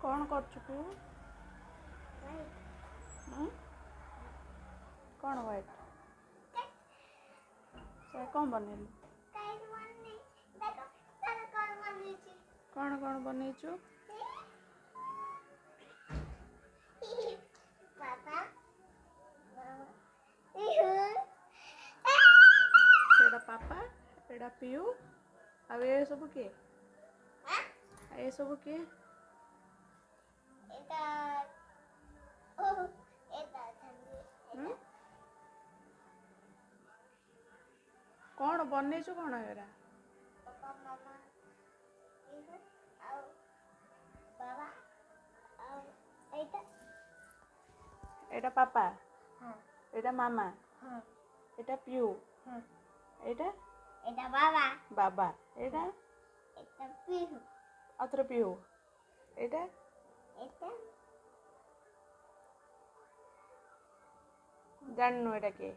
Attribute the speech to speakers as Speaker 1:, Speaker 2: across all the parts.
Speaker 1: कौन कर तू कौन व्हाइट से कौन बनेलु कौन बनईचु सेटा पापा एटा पियू आ ये सब के ये सब के कौन बनईचु कौन एरा एटा पापा एटा मामा एटा पियू एटा
Speaker 2: बाबा
Speaker 1: बाबा एटा
Speaker 2: पिहू
Speaker 1: अत्र पियू एटा जाननु एटा के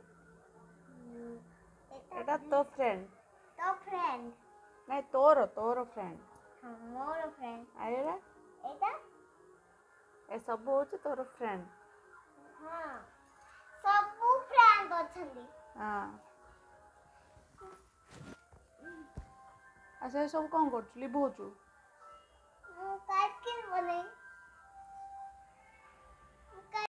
Speaker 1: एटा तो फ्रेंड नहीं तोर फ्रेंड
Speaker 2: मोर फ्रेंड
Speaker 1: आएरा
Speaker 2: एटा
Speaker 1: ए सब होचे तोर फ्रेंड
Speaker 2: हाँ सबू फ्रेंड अछंदी
Speaker 1: हां अच्छा सब कौन कर लिभोचु
Speaker 2: काट के बने